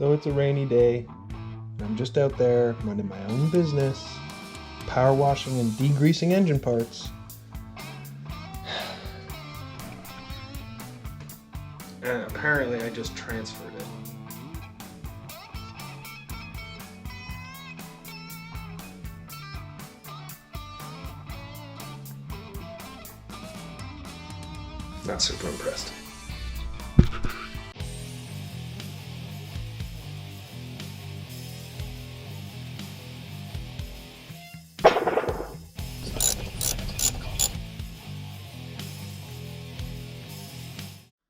So it's a rainy day, and I'm just out there running my own business, power washing and degreasing engine parts. And apparently I just transferred it. Not super impressed.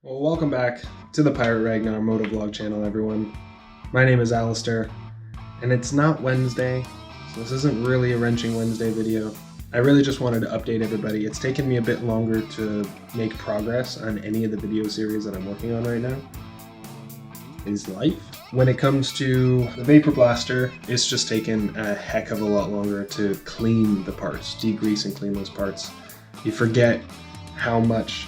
Well, welcome back to the Pirate Ragnar Motovlog channel, everyone. My name is Alistair, and it's not Wednesday, so this isn't really a Wrenching Wednesday video. I really just wanted to update everybody. It's taken me a bit longer to make progress on any of the video series that I'm working on right now. Is life. When it comes to the Vapor Blaster, it's just taken a heck of a lot longer to clean the parts, degrease and clean those parts. You forget how much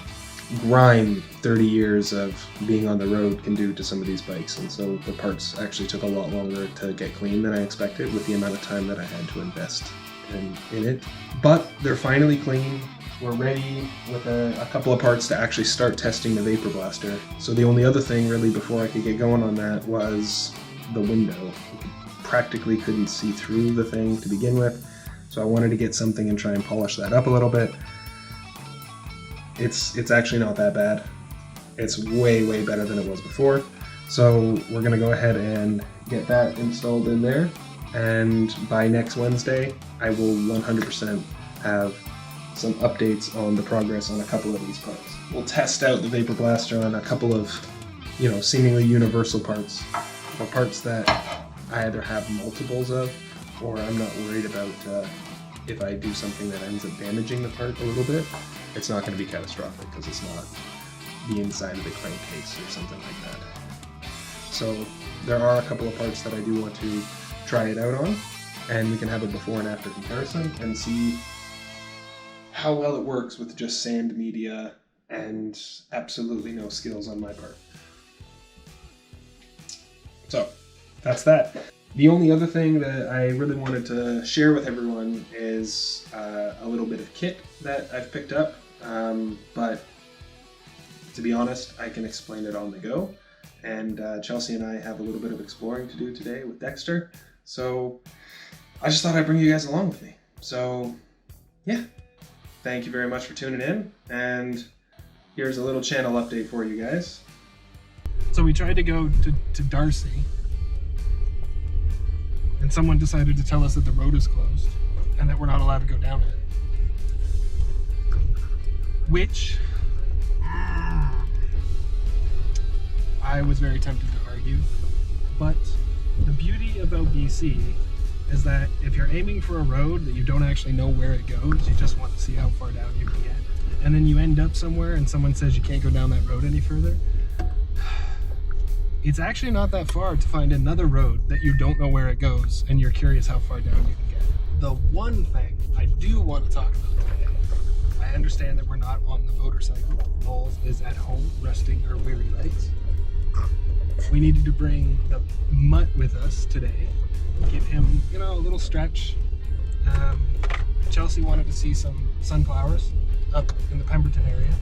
grime 30 years of being on the road can do to some of these bikes, and so the parts actually took a lot longer to get clean than I expected with the amount of time that I had to invest in it. But they're finally clean. We're ready with a couple of parts to actually start testing the Vapor Blaster. So the only other thing really before I could get going on that was the window. Practically couldn't see through the thing to begin with, so I wanted to get something and try and polish that up a little bit. It's actually not that bad. It's way better than it was before. So we're gonna go ahead and get that installed in there, and by next Wednesday I will 100% have some updates on the progress on a couple of these parts. We'll test out the Vapor Blaster on a couple of, seemingly universal parts, or parts that I either have multiples of, or I'm not worried about if I do something that ends up damaging the part a little bit. It's not going to be catastrophic because it's not the inside of the crankcase or something like that. So there are a couple of parts that I do want to try it out on, and we can have a before and after comparison and see how well it works with just sand media and absolutely no skills on my part. So that's that. The only other thing that I really wanted to share with everyone is a little bit of kit that I've picked up, but to be honest, I can explain it on the go. And Chelsea and I have a little bit of exploring to do today with Dexter, so I just thought I'd bring you guys along with me. So yeah, thank you very much for tuning in, and here's a little channel update for you guys. So we tried to go to Darcy, and someone decided to tell us that the road is closed and that we're not allowed to go down it. Which I was very tempted to argue, but the beauty about BC is that if you're aiming for a road that you don't actually know where it goes, you just want to see how far down you can get, and then you end up somewhere and someone says you can't go down that road any further, it's actually not that far to find another road that you don't know where it goes and you're curious how far down you can get. The one thing I do want to talk about today, I understand that we're not on the motorcycle. Balls is at home resting her weary legs. We needed to bring the mutt with us today, give him, a little stretch. Chelsea wanted to see some sunflowers up in the Pemberton area,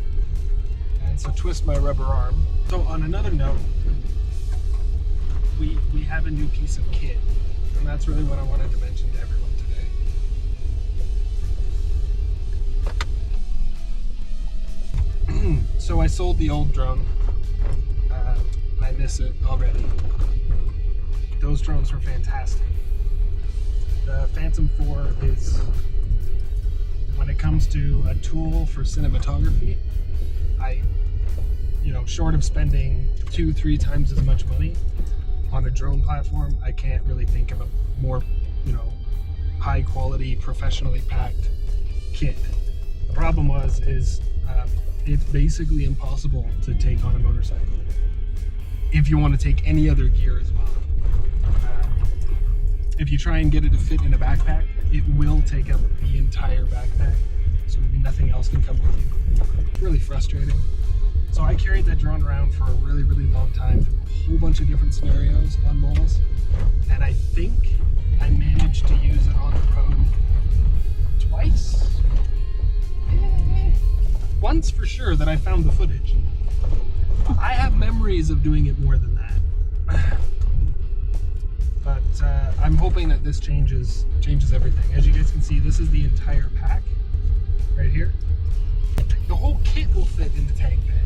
and so twist my rubber arm. So on another note, we have a new piece of kit, and that's really what I wanted to mention to everyone today. So I sold the old drone, and I miss it already. Those drones were fantastic. The Phantom 4 is, when it comes to a tool for cinematography, short of spending 2-3 times as much money on a drone platform, I can't really think of a more, high quality, professionally packed kit. The problem is it's basically impossible to take on a motorcycle if you want to take any other gear as well. If you try and get it to fit in a backpack, it will take up the entire backpack, so nothing else can come with you. Really frustrating. So I carried that drone around for a really long time, through a whole bunch bunch of different scenarios on moles, and I think I managed to use it on the road twice. Once for sure that I found the footage. I have memories of doing it more than that. But I'm hoping that this changes everything. As you guys can see, this is the entire pack right here. The whole kit will fit in the tank bag.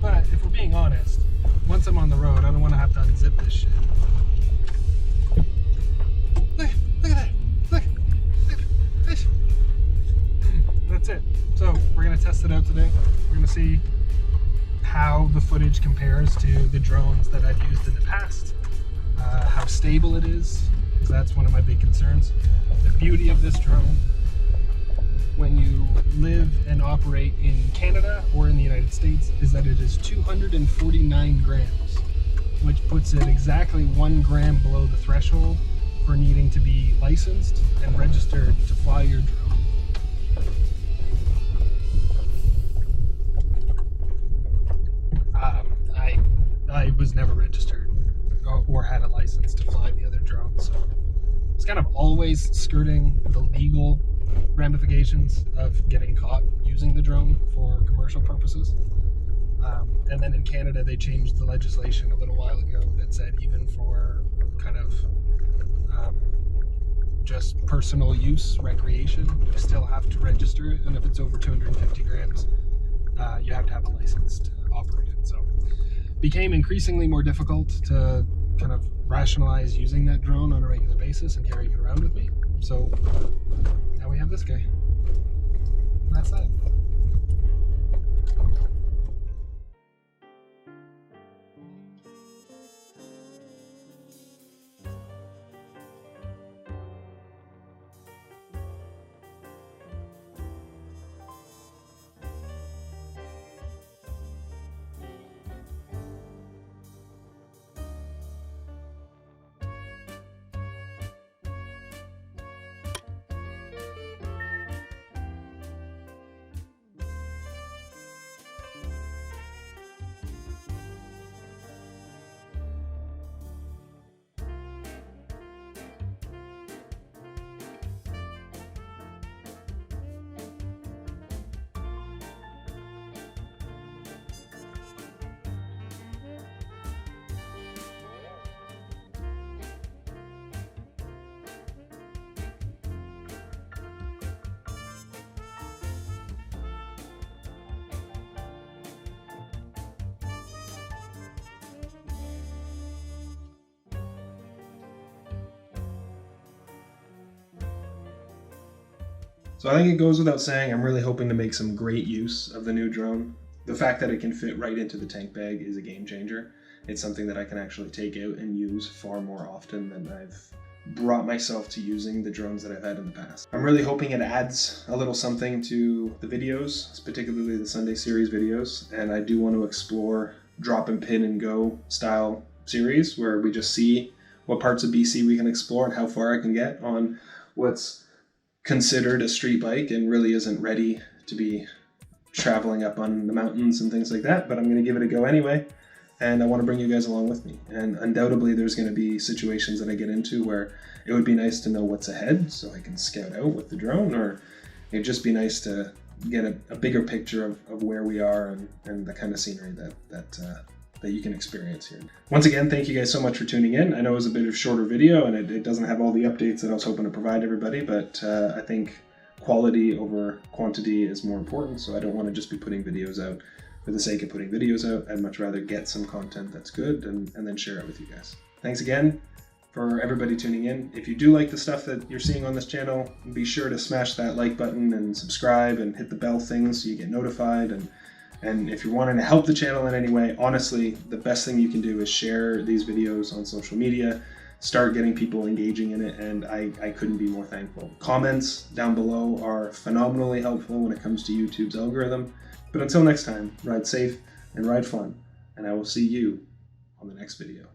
But if we're being honest, once I'm on the road, I don't want to have to unzip this shit. Look at that. Look at this. That's it. So we're going to test it out today. We're going to see how the footage compares to the drones that I've used in the past, how stable it is, because that's one of my big concerns. The beauty of this drone, when you live and operate in Canada or in the United States, is that it is 249 grams, which puts it exactly 1 gram below the threshold for needing to be licensed and registered to fly your drone. I was never registered or had a license to fly the other drone, so it's kind of always skirting the legal ramifications of getting caught using the drone for commercial purposes. And then in Canada, they changed the legislation a little while ago that said even for kind of just personal use, recreation, you still have to register it, and if it's over 250 grams, you have to have a license to operate it. So became increasingly more difficult to kind of rationalize using that drone on a regular basis and carrying it around with me. So now we have this guy. And that's that. So I think it goes without saying, I'm really hoping to make some great use of the new drone. The fact that it can fit right into the tank bag is a game changer. It's something that I can actually take out and use far more often than I've brought myself to using the drones that I've had in the past. I'm really hoping it adds a little something to the videos, particularly the Sunday series videos, and I do want to explore drop and pin and go style series where we just see what parts of BC we can explore and how far I can get on what's considered a street bike and really isn't ready to be traveling up on the mountains and things like that, but I'm going to give it a go anyway, and I want to bring you guys along with me. And undoubtedly there's going to be situations that I get into where it would be nice to know what's ahead so I can scout out with the drone, or it'd just be nice to get a bigger picture of where we are and the kind of scenery that you can experience here. Once again, thank you guys so much for tuning in. I know it was a bit of a shorter video and it doesn't have all the updates that I was hoping to provide everybody, but I think quality over quantity is more important, so I don't want to just be putting videos out for the sake of putting videos out. I'd much rather get some content that's good and then share it with you guys. Thanks again for everybody tuning in. If you do like the stuff that you're seeing on this channel, be sure to smash that like button and subscribe and hit the bell thing so you get notified. And if you're wanting to help the channel in any way, honestly, the best thing you can do is share these videos on social media, start getting people engaging in it, and I couldn't be more thankful. Comments down below are phenomenally helpful when it comes to YouTube's algorithm. But until next time, ride safe and ride fun, and I will see you on the next video.